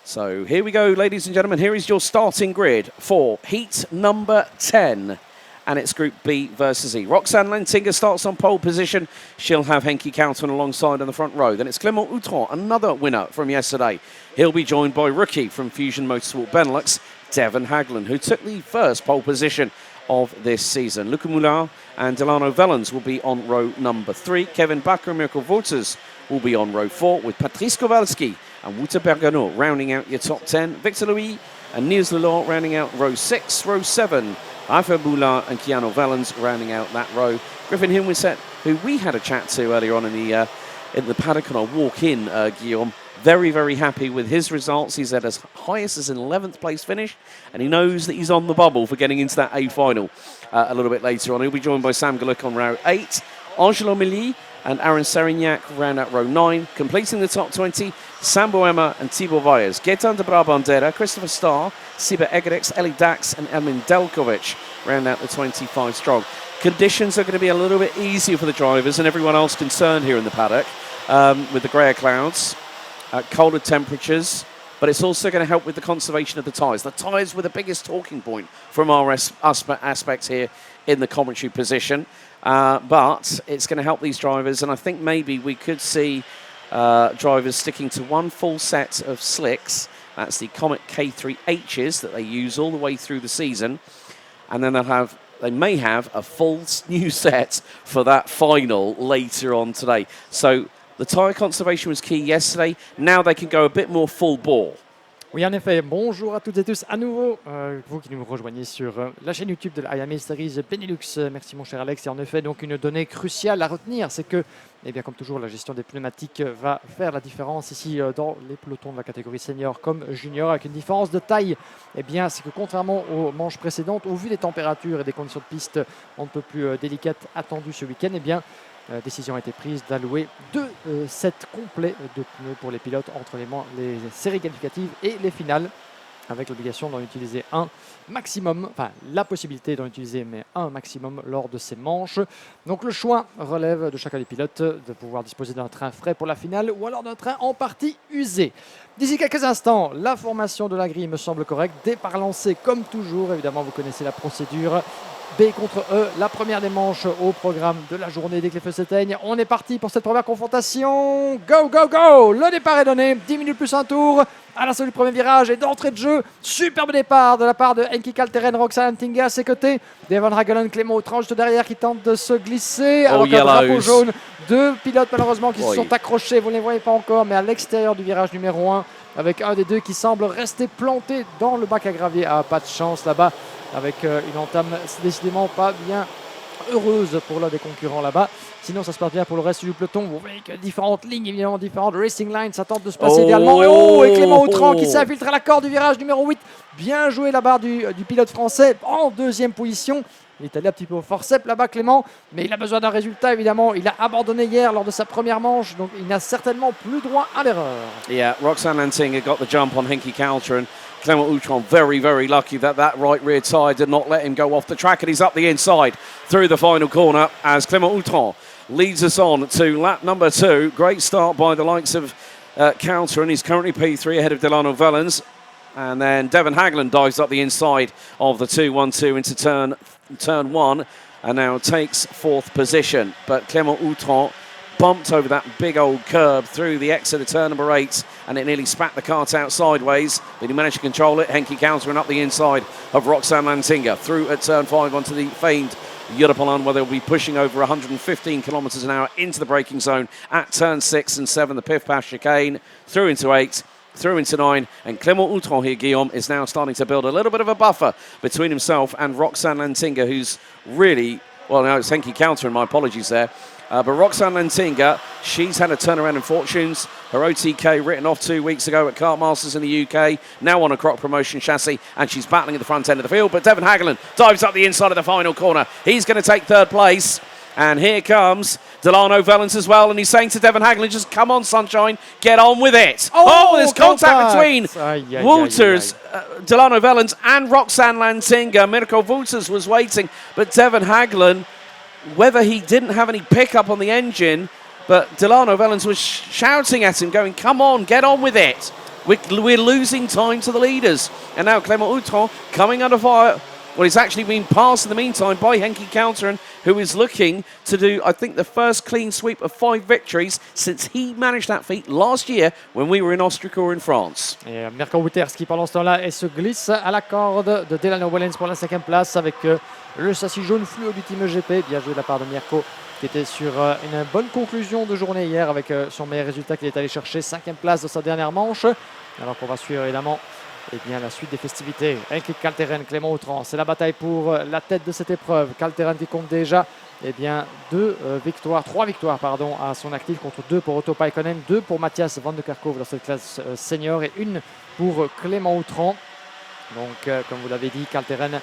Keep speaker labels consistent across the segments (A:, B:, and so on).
A: So here we go, ladies and gentlemen. Here is your starting grid for heat number 10. And it's Group B versus E. Roxane Lantinga starts on pole position. She'll have Henki Kouteren alongside on the front row. Then it's Clément Outran, another winner from yesterday. He'll be joined by rookie from Fusion Motorsport Benelux, Devon Hagland, who took the first pole position of this season. Luca Moulin and Delano Vellens will be on row number 3. Kevin Bakker and Mirko Wouters will be on row 4, with Patrice Kowalski and Wouter Bergano rounding out your top 10. Victor Louis and Niels Lelor rounding out row 6. Row 7, Raphael Boulard and Keanu Vellens rounding out that row. Griffin Hinwiset, who we had a chat to earlier on in the paddock on our walk-in, Guillaume, very, very happy with his results. He's at as highest as an 11th place finish, and he knows that he's on the bubble for getting into that A final a little bit later on. He'll be joined by Sam Galluck on row 8. Angelo Milly and Aaron Serignac round out row 9. Completing the top 20, Sam Boema and Thibaut Valles. Gaetan de Brabandera, Christopher Starr, Siba Egerex, Eli Dax and Elmin Delkovic round out the 25 strong. Conditions are going to be a little bit easier for the drivers and everyone else concerned here in the paddock with the greyer clouds. Colder temperatures, but it's also going to help with the conservation of the tyres. The tyres were the biggest talking point from our aspects here in the commentary position, but it's going to help these drivers, and I think maybe we could see drivers sticking to one full set of slicks. That's the Comet K3Hs that they use all the way through the season, and then they may have a full new set for that final later on today. So the tyre conservation was key yesterday. Now they can go a bit more full bore.
B: Oui, en effet. Bonjour à toutes et tous à nouveau. Vous qui nous rejoignez sur la chaîne YouTube de la Iame Series Benelux. Merci mon cher Alex. Et en effet, donc une donnée cruciale à retenir, c'est que, eh bien, comme toujours, la gestion des pneumatiques va faire la différence ici dans les pelotons de la catégorie senior comme junior, avec une différence de taille. Eh bien, c'est que contrairement aux manches précédentes, au vu des températures et des conditions de piste un peu plus délicates attendues ce week-end, eh bien, décision a été prise d'allouer 2 sets complets de pneus pour les pilotes entre les séries qualificatives et les finales, avec l'obligation d'en utiliser un maximum, enfin la possibilité d'en utiliser mais un maximum lors de ces manches. Donc le choix relève de chacun des pilotes de pouvoir disposer d'un train frais pour la finale ou alors d'un train en partie usé. D'ici quelques instants, la formation de la grille me semble correcte. Départ lancé comme toujours, évidemment vous connaissez la procédure. B contre E, la première des manches au programme de la journée dès que les feux s'éteignent. On est parti pour cette première confrontation. Go, go, go! Le départ est donné, 10 minutes plus un tour. À la sortie du premier virage et d'entrée de jeu, superbe départ de la part de Henki Kouteren, Roxane Lantinga à ses côtés. Devon Hagland, Clément Outran juste derrière qui tente de se glisser. Alors qu'un drapeau jaune, 2 pilotes malheureusement qui se sont accrochés, vous ne les voyez pas encore, mais à l'extérieur du virage numéro 1, avec un des deux qui semble rester planté dans le bac à gravier. Ah, pas de chance là-bas, avec une entame décidément pas bien heureuse pour l'un des concurrents là-bas. Sinon, ça se passe bien pour le reste du peloton. Vous voyez que différentes lignes, évidemment, différentes racing lines, ça tente de se passer idéalement. Et Clément Outran qui s'infiltre à l'accord du virage numéro 8. Bien joué la barre du pilote français en deuxième position. Il est allé un petit peu au forceps là-bas, Clément, mais il a besoin d'un résultat, évidemment. Il a abandonné hier lors de sa première manche, donc il n'a certainement plus droit à l'erreur.
A: Yeah, Roxane Lantinga got the jump on Henki Kouteren. Clément Outran very, very lucky that right rear tyre did not let him go off the track, and he's up the inside through the final corner as Clément Outran leads us on to lap number 2. Great start by the likes of Kouteren. He's currently P3 ahead of Delano Vellens. And then Devon Hagland dives up the inside of the 2-1-2 into turn 1 and now takes 4th position. But Clément Outran bumped over that big old curb through the exit of turn number 8 and it nearly spat the cart out sideways, but he managed to control it. Henki Kouteren up the inside of Roxane Lantinga through at turn 5 onto the famed Europalan, where they'll be pushing over 115 kilometres an hour into the braking zone at turn 6 and 7, the Piff Pass chicane, through into 8, through into 9, and Clément Outran here, Guillaume, is now starting to build a little bit of a buffer between himself and Roxane Lantinga, who's really, well, now it's Henki Kouteren, my apologies there. But Roxane Lantinga, she's had a turnaround in fortunes. Her OTK written off 2 weeks ago at Kart Masters in the UK, now on a Croc Promotion chassis, and she's battling at the front end of the field. But Devon Hagland dives up the inside of the final corner. He's going to take 3rd place. And here comes Delano Vellens as well, and he's saying to Devon Hagland, just come on, sunshine, get on with it. Oh, there's contact between Wouters, Delano Vellens and Roxane Lantinga. Mirko Wouters was waiting, but Devon Hagland, whether he didn't have any pickup on the engine, but Delano Vellens was shouting at him, going, come on, get on with it. We're losing time to the leaders. And now Clément Outran coming under fire. Well, he's actually been passed in the meantime by Henki Counteren, who is looking to do, I think, the first clean sweep of 5 victories since he managed that feat last year when we were in Ostrica in France.
B: Et Mirko Wouters qui pendant ce temps-là se glisse à la corde de Delano Wellens pour la 5e place avec le châssis jaune fluo du Team GP. Bien joué de la part de Mirko qui était sur une bonne conclusion de journée hier avec son meilleur résultat qu'il est allé chercher, 5e place de sa dernière manche. Alors qu'on va suivre évidemment la suite des festivités. Henki Counteren, Clément Outran, c'est la bataille pour la tête de cette épreuve. Counteren qui compte déjà 3 victoires à son actif contre 2 pour Otto Paikkonen, 2 pour Mathias Van de Kerkhove dans cette classe senior et 1 pour Clément Outran. Donc comme vous l'avez dit, Counteren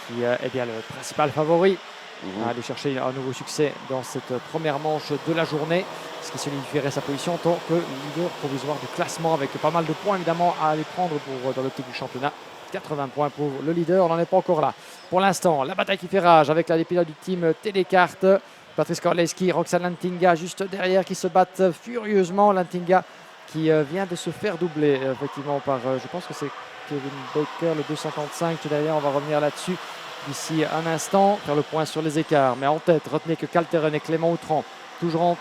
B: qui est bien le principal favori à aller chercher un nouveau succès dans cette première manche de la journée, ce qui solidifierait sa position en tant que leader provisoire du classement avec pas mal de points évidemment à aller prendre dans l'optique du championnat. 80 points pour le leader, on n'en est pas encore là. Pour l'instant, la bataille qui fait rage avec les pilotes du team Télécarte, Patrice Korleski, Roxane Lantinga juste derrière qui se battent furieusement. Lantinga qui vient de se faire doubler effectivement par, je pense que c'est Kevin Baker, le 255 qui est derrière, on va revenir là-dessus d'ici un instant, faire le point sur les écarts. Mais en tête, retenez que Counteren et Clément Outran toujours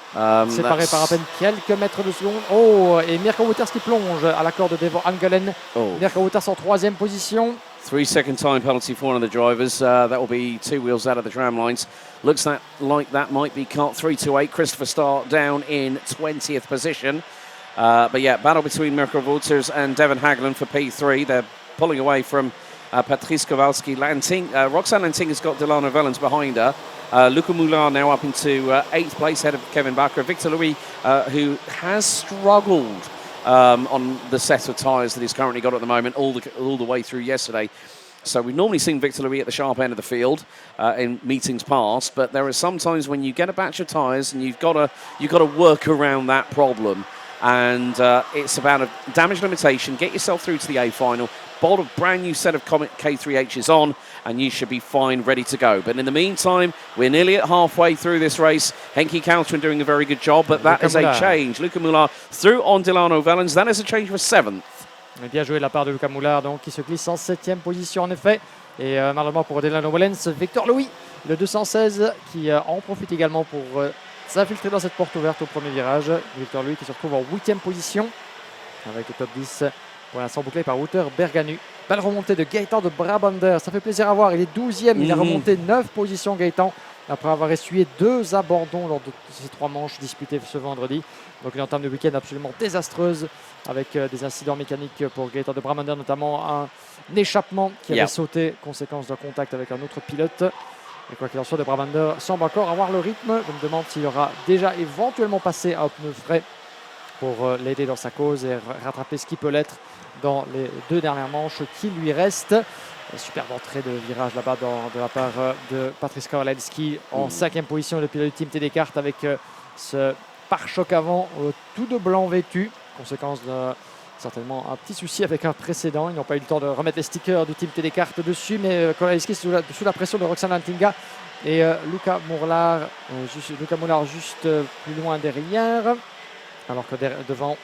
B: séparés par à peine quelques mètres de seconde. Oh, et Mirko Wouters qui plonge à la corde de Devo Angelen. Mirko Wouters en 3e position.
A: 3-second time penalty for one of the drivers. That will be 2 wheels out of the tram lines. Looks like that might be cut 3-8. Christopher Starr down in 20th position. But yeah, battle between Mirko Wouters and Devon Hagland for P3. They're pulling away from Patrice Kowalski. Roxane Lanting has got Delano Wellens behind her. Luca Moulin now up into 8th place, ahead of Kevin Bakker. Victor Louis, who has struggled on the set of tyres that he's currently got at the moment, all the way through yesterday. So we've normally seen Victor Louis at the sharp end of the field in meetings past, but there are some times when you get a batch of tyres and you've got to work around that problem. And it's about a damage limitation. Get yourself through to the A final. Bolt a brand new set of Comet K3Hs on, and you should be fine, ready to go. But in the meantime, we're nearly at halfway through this race. Henki Counteren doing a very good job, but that is a change. Luca Moulin through on Delano Wellens. That is a change for 7th.
B: Bien joué de la part de Luca Moulin, donc qui se glisse en 7e position en effet. Et malheureusement pour Delano Wellens, Victor Louis, le 216, qui en profite également pour s'infiltrer dans cette porte ouverte au premier virage. Victor Louis qui se retrouve en 8e position avec le top 10 pour l'instant bouclé par Wouter Berganu. Belle remontée de Gaëtan de Brabander, ça fait plaisir à voir. Il est 12e, il a remonté 9 positions Gaëtan après avoir essuyé 2 abandons lors de ces 3 manches disputées ce vendredi. Donc une entame de week-end absolument désastreuse avec des incidents mécaniques pour Gaëtan de Brabander, notamment un échappement qui avait sauté, conséquence d'un contact avec un autre pilote. Et quoi qu'il en soit, de Brabander semble encore avoir le rythme. Je me demande s'il aura déjà éventuellement passé un pneu frais pour l'aider dans sa cause et rattraper ce qui peut l'être dans les 2 dernières manches qui lui restent. Superbe entrée de virage là-bas de la part de Patrice Korleski en 5e position, le pilote du team Télécarte avec ce pare-choc avant tout de blanc vêtu, conséquence de certainement un petit souci avec un précédent. Ils n'ont pas eu le temps de remettre les stickers du team Télécarte dessus, mais Korleski sous la pression de Roxane Lantinga et Luca Moulin juste plus loin derrière. Alors que devant,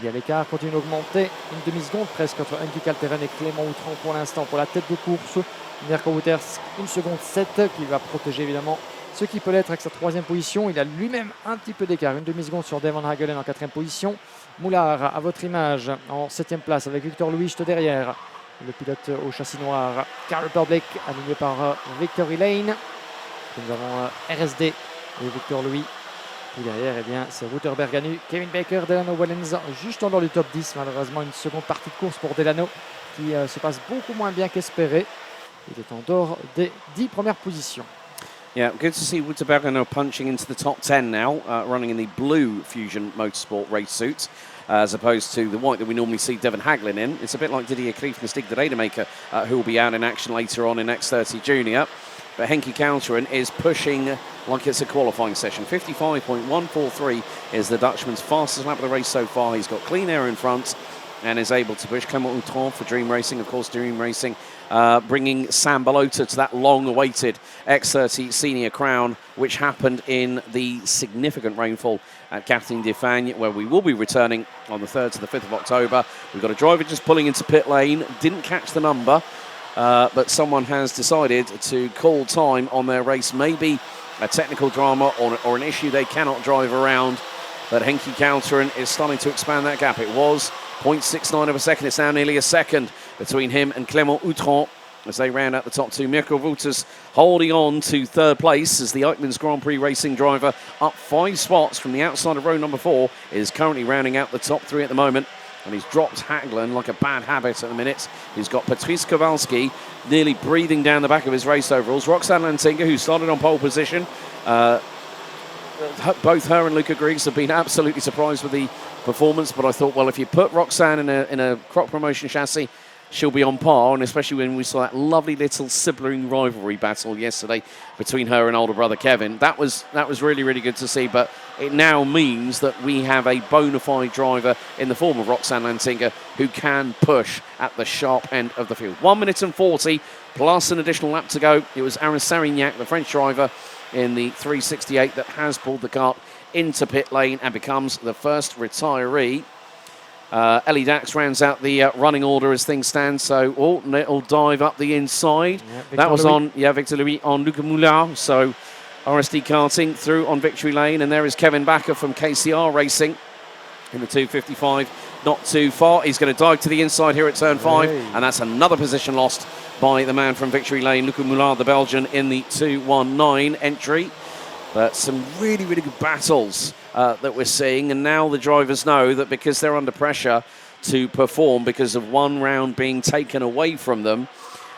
B: l'écart continue d'augmenter. Une demi-seconde presque entre Henki Counteren et Clément Outran pour l'instant pour la tête de course. Mirko Wouters, 1 seconde 7 qui va protéger évidemment ce qui peut l'être avec sa 3e position. Il a lui-même un petit peu d'écart, une demi-seconde sur Devon Hagelen en 4e position. Moulard à votre image en 7e place avec Victor Louis juste derrière. Le pilote au châssis noir, Carl Public, aligné par Victory Lane. Nous avons RSD et Victor Louis. Et derrière, c'est Wouter Berganu, Kevin Baker, Delano Wellens, juste en dehors du top 10. Malheureusement, une seconde partie de course pour Delano qui se passe beaucoup moins bien qu'espéré. Il est en dehors des 10 premières positions.
A: Yeah, good to see Wouter Berganu punching into the top 10 now, running in the blue Fusion Motorsport race suit, as opposed to the white that we normally see Devon Hagland in. It's a bit like Didier Klief and Stig de Rademacher, who will be out in action later on in X30 Junior. But Henki Counteren is pushing like it's a qualifying session. 55.143 is the Dutchman's fastest lap of the race so far. He's got clean air in front. and is able to push. Clément Outron for Dream Racing, of course, Dream Racing bringing Sam Balota to that long-awaited X30 Senior Crown, which happened in the significant rainfall at Kathleen Defagne, where we will be returning on the 3rd to the 5th of October. We've got a driver just pulling into pit lane, didn't catch the number, but someone has decided to call time on their race, maybe a technical drama or an issue they cannot drive around. But Henki Counteren is starting to expand that gap. It was 0.69 of a second. It's now nearly a second between him and Clément Outron as they round out the top two. Mirko Wouters holding on to third place as the Eichmann's Grand Prix racing driver, up 5 spots from the outside of row number 4, is currently rounding out the top 3 at the moment. And he's dropped Haglen like a bad habit at the minute. He's got Patrice Kowalski nearly breathing down the back of his race overalls. Roxanne Lantinga, who started on pole position, both her and Luca Griggs have been absolutely surprised with the performance, but I thought, well, if you put Roxanne in a Croc Promotion chassis, she'll be on par, and especially when we saw that lovely little sibling rivalry battle yesterday between her and older brother Kevin. That was really, really good to see, but it now means that we have a bona fide driver in the form of Roxanne Lantinga who can push at the sharp end of the field. 1 minute and 40 plus an additional lap to go. It was Aaron Sarignac, the French driver, in the 368 that has pulled the kart into pit lane and becomes the first retiree. Ellie Dax rounds out the running order as things stand, so it'll dive up the inside. Yeah, that was Louis. Victor Louis on Luca Moulin, so RSD karting through on victory lane, and there is Kevin Backer from KCR Racing in the 255, not too far. He's going to dive to the inside here at turn 5, and that's another position lost by the man from victory lane, Luca Moulin, the Belgian, in the 219 entry. But some really, really good battles that we're seeing, and now the drivers know that because they're under pressure to perform because of one round being taken away from them.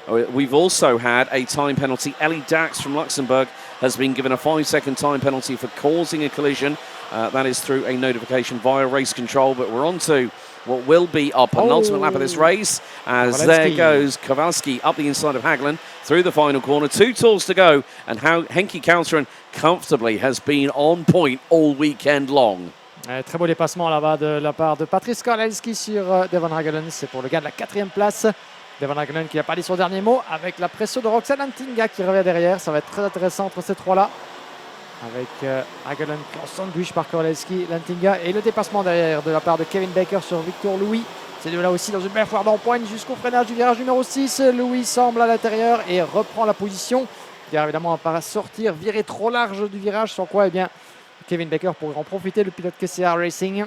A: We've also had a time penalty. Ellie Dax from Luxembourg has been given a 5-second time penalty for causing a collision. That is through a notification via race control, but we're on to what will be our penultimate lap of this race, as there goes Kowalski up the inside of Haglen through the final corner. 2 tools to go, and how Henki Counteren comfortably has been on point all weekend long.
B: Très beau dépassement là-bas de la part de Patrice Kowalski sur Devon Hagelen. C'est pour le gain de la 4e place. Devon Hagelen qui a pas dit son dernier mot avec la pression de Roxanne Lantinga qui revient derrière. Ça va être très intéressant entre ces trois-là. Avec Hagelen en sandwich par Kowalski, Lantinga, et le dépassement derrière de la part de Kevin Baker sur Victor Louis. Ces deux-là aussi dans une belle foire d'empoigne jusqu'au freinage du virage numéro 6. Louis semble à l'intérieur et reprend la position. Bien évidemment, à pas sortir, virer trop large du virage, sans quoi, eh bien, Kevin Baker pourrait en profiter, le pilote KCR Racing.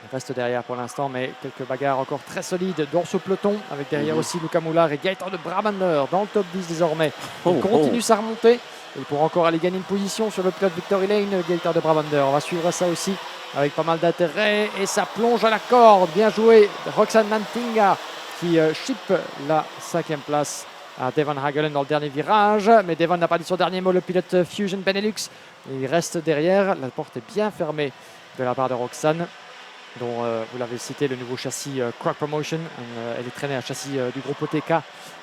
B: Il reste derrière pour l'instant, mais quelques bagarres encore très solides dans ce peloton, avec derrière aussi Luca Moulard et Gaëtan de Brabander dans le top 10 désormais. Il continue sa remontée. Il pourra encore aller gagner une position sur le pilote Victory Lane, Gaëtan de Brabander. On va suivre ça aussi avec pas mal d'intérêt. Et ça plonge à la corde. Bien joué, Roxanne Lantinga qui chip la 5e place à Devon Hagelen dans le dernier virage. Mais Devon n'a pas dit son dernier mot, le pilote Fusion Benelux. Il reste derrière. La porte est bien fermée de la part de Roxanne, dont vous l'avez cité, le nouveau châssis Croc Promotion. Elle est traînée à châssis du groupe OTK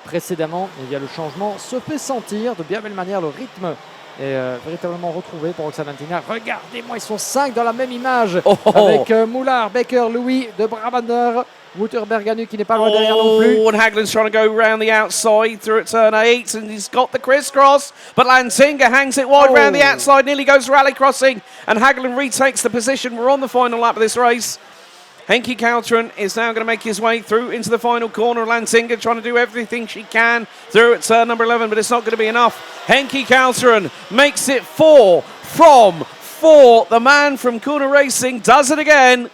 B: précédemment. Et bien, le changement se fait sentir de bien belle manière. Le rythme est véritablement retrouvé pour Roxanne Lantinga. Regardez-moi, ils sont 5 dans la même image. Avec Moulard, Baker, Louis, de Brabander, Wouter-Berganu qui n'est pas loin derrière non plus.
A: And Haglen's trying to go round the outside through at turn 8, and he's got the crisscross, but Lantinga hangs it wide round the outside, nearly goes rally crossing, and Haglen retakes the position. We're on the final lap of this race. Henki Counteren is now going to make his way through into the final corner. Lantinga trying to do everything she can through at turn number 11, but it's not going to be enough. Henki Counteren makes it 4 from 4. The man from Kuna Racing does it again.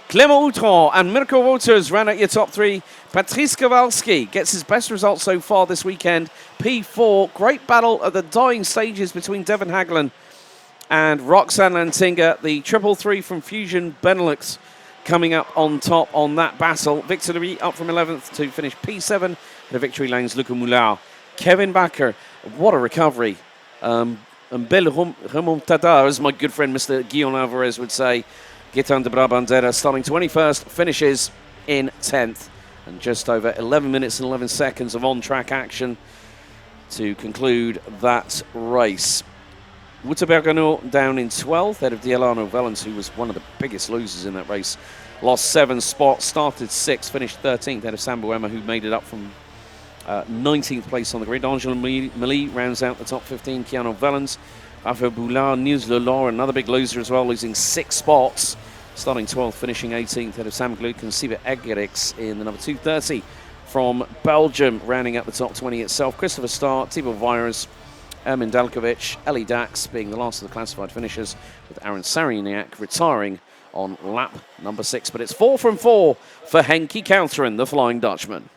A: Clément Outron and Mirko Wouters round out your top 3. Patrice Kowalski gets his best result so far this weekend. P4. Great battle at the dying stages between Devon Haglen and Roxanne Lantinga. The 333 from Fusion Benelux coming up on top on that battle. Victor Louis up from 11th to finish P7. The victory lanes Luca Moulard. Kevin Backer, what a recovery. Belle remontada, as my good friend Mr. Guillaume Alvarez would say. Gaëtan de Brabander starting 21st, finishes in 10th. And just over 11 minutes and 11 seconds of on-track action to conclude that race. Wouterbergano down in 12th, ahead of Dielano Vellens, who was one of the biggest losers in that race. Lost 7 spots, started 6th, finished 13th, ahead of Sambuema, who made it up from 19th place on the grid. Angel Mali rounds out the top 15. Keanu Vellens, Rafa Boulard, Niels Lelor, another big loser as well, losing 6 spots. Starting 12th, finishing 18th, ahead of Sam Gluck and Siva Egerix in the number 230 from Belgium, rounding out the top 20 itself. Christopher Starr, Tibor Virus, Ermin Dalkovic, Eli Dax being the last of the classified finishers, with Aaron Sariniak retiring on lap number 6. But it's 4 from 4 for Henki Counteren, the Flying Dutchman.